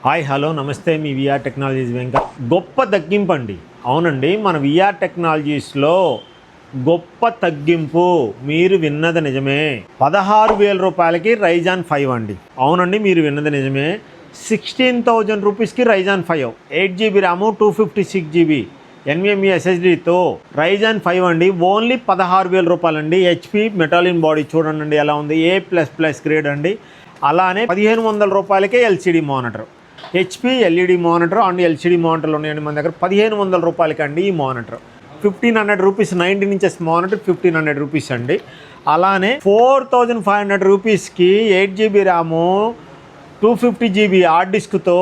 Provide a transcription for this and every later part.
Hi hello నమస్తే మీ VR technologies వెంక గొప్ప తగ్గింపు అండి. అవునండి, మన విఆర్ టెక్నాలజీస్లో గొప్ప తగ్గింపు మీరు విన్నది నిజమే. 16,000 రూపాయలకి రైజాన్ 5 అండి. అవునండి, మీరు విన్నది నిజమే. 16,000 రూపీస్కి Ryzen 5 8GB RAM 256 GB NVMe SSDతో రైజాన్ 5 అండి. ఓన్లీ 16,000 రూపాయలండి. హెచ్పి మెటాలిన్ బాడీ చూడండి ఎలా ఉంది, A++ గ్రేడ్ అండి. అలానే 1,500 రూపాయలకే LCD monitor, HP LED monitor and LCD మానిటర్లు ఉన్నాయండి మన దగ్గర. 1,500 రూపాయలకి అండి ఈ monitor. 1,500 rupees 19 inches monitor 1,500 rupees అండి. అలానే 4,500 రూపీస్కి 8GB ర్యాము 250 GB హార్డ్ డిస్క్తో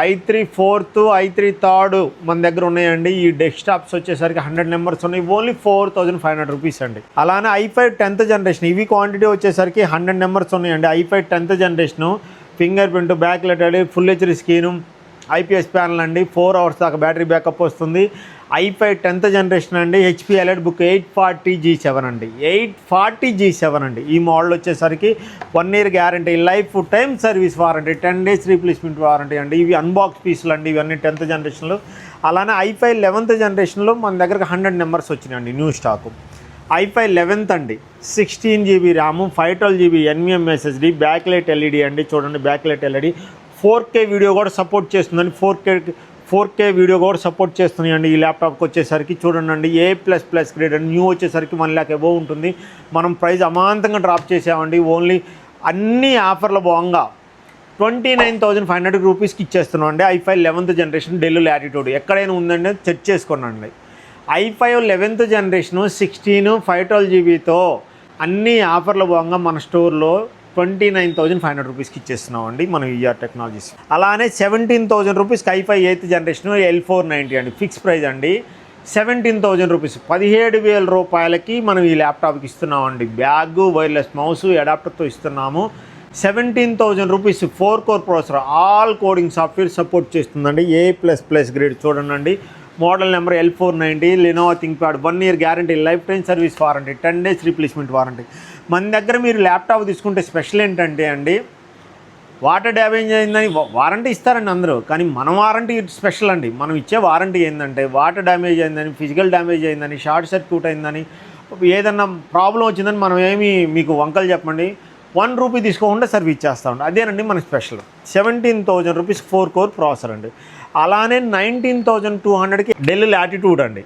i3 4th i3 3rd మన దగ్గర ఉన్నాయండి. ఈ డెస్క్టాప్స్ వచ్చేసరికి 100 నెంబర్స్ ఉన్నాయి. ఓన్లీ 4,500 రూపీస్ అండి. అలానే i5 10th జనరేషన్, ఇవి క్వాంటిటీ వచ్చేసరికి 100 నెంబర్స్ ఉన్నాయండి. i5 10th generation, fingerprint, back lighted, full HD screen, IPS panel అండి. 4 hours దాకా బ్యాటరీ బ్యాకప్ వస్తుంది. i5 10th జనరేషన్ అండి. హెచ్పి ఎలైట్ బుక్ 840G7 అండి. 840G7 అండి. ఈ మోడల్ వచ్చేసరికి 1 year guarantee, life time service warranty, 10 days replacement warranty అండి. ఇవి అన్బాక్స్ పీసులు అండి, ఇవన్నీ 10th జనరేషన్లో. అలానే i5 11th జనరేషన్లో మన దగ్గరకు 100 నెంబర్స్ వచ్చినాయండి న్యూ స్టాకు. i5 11th అండి, 16GB RAM 512GB NVMe SSD, back light LED అండి. చూడండి back light LED, 4K video కూడా సపోర్ట్ చేస్తుందండి. 4K వీడియో కూడా సపోర్ట్ చేస్తున్నాయండి ఈ ల్యాప్టాప్కి వచ్చేసరికి. చూడండి A++ గ్రేడ్ అండి. న్యూ వచ్చేసరికి 1 lakh above ఉంటుంది. మనం ప్రైస్ అమాంతంగా డ్రాప్ చేసామండి. ఓన్లీ అన్ని ఆఫర్ల భాగంగా 29,500 రూపీస్కి ఇచ్చేస్తున్నాం అండి. i5 11th generation del latitude ఎక్కడైనా ఉందండి, చెక్ చేసుకోండి. i5 11th జనరేషను 16 512GBతో అన్ని ఆఫర్ల భాగంగా మన స్టోర్లో 29,500 రూపీస్కి ఇచ్చేస్తున్నాం అండి మన విఆర్ టెక్నాలజీస్. అలానే 17,000 రూపీస్కి i5 8th జనరేషన్ L490 అండి. ఫిక్స్ ప్రైస్ అండి. 17,000 రూపీస్, 17,000 రూపాయలకి మనం ఈ ల్యాప్టాప్కి ఇస్తున్నాం అండి. బ్యాగు, వైర్లెస్ మౌస్, అడాప్టర్తో ఇస్తున్నాము. 17,000 rupees, 4 core processor, all coding software support చేస్తుందండి. A++ గ్రేడ్ చూడండి. Model number L490, Lenovo ThinkPad, 1 year guarantee, life time service warranty, 10 days replacement warranty. మన దగ్గర మీరు ల్యాప్టాప్ తీసుకుంటే స్పెషల్ ఏంటంటే అండి, వాటర్ డ్యామేజ్ అయిందని వారంటీ ఇస్తారండి అందరూ, కానీ మన వారంటీ స్పెషల్ అండి. మనం ఇచ్చే వారంటీ ఏంటంటే, వాటర్ డ్యామేజ్ అయిందని, ఫిజికల్ డ్యామేజ్ అయిందని, షార్ట్ సర్క్యూట్ అయిందని, ఏదన్నా ప్రాబ్లం వచ్చిందని మనం ఏమి మీకు వంకలు చెప్పండి, 1 రూపీ తీసుకోకుండా సర్వీస్ చేస్తామండి. అదేనండి మన స్పెషల్. 17,000 రూపీస్ 4 core ప్రాసెసర్ అండి. అలానే 19,200కి డెల్ లాటిట్యూడ్ అండి.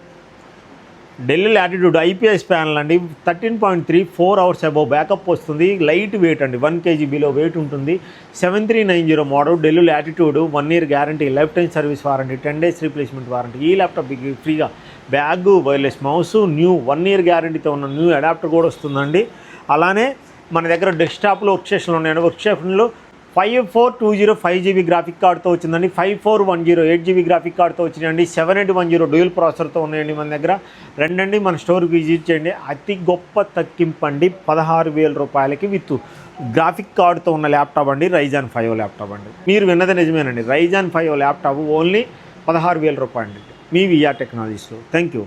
డెల్ లాటిట్యూడ్ ఐపీఎస్ ప్యానల్ అండి. 13.3 4 hours అబౌవ్ బ్యాకప్ వస్తుంది. లైట్ వెయిట్ అండి, 1 kg బిలో వెయిట్ ఉంటుంది. 7390 model, del latitude, 1 year guarantee, life time service warranty, 10 days replacement warranty. ఈ ల్యాప్టాప్ ఫ్రీగా bag, wireless mouse, new 1 year గ్యారంటీతో ఉన్న new adapter కూడా వస్తుందండి. అలానే మన దగ్గర డెస్క్టాప్లో వర్క్ స్టేషన్లు ఉన్నాయండి. వర్క్ స్టేషన్లో 5420 5GB గ్రాఫిక్ కార్డ్తో వచ్చిందండి. 5410 8GB గ్రాఫిక్ కార్డ్తో వచ్చినాయండి. 7810 డ్యూయల్ ప్రాసెసర్తో ఉన్నాయండి మన దగ్గర. రెండండి మన స్టోర్కి విజిట్ చేయండి. అతి గొప్ప తగ్గింపండి, 16,000 రూపాయలకి విత్ గ్రాఫిక్ కార్డ్తో ఉన్న ల్యాప్టాప్ అండి. రైజాన్ 5 ల్యాప్టాప్ అండి. మీరు విన్నది నిజమేనండి. రైజాన్ 5 ల్యాప్టాప్ ఓన్లీ 16,000 రూపాయలు అండి మీ విఆర్ టెక్నాలజీస్లో. Thank you.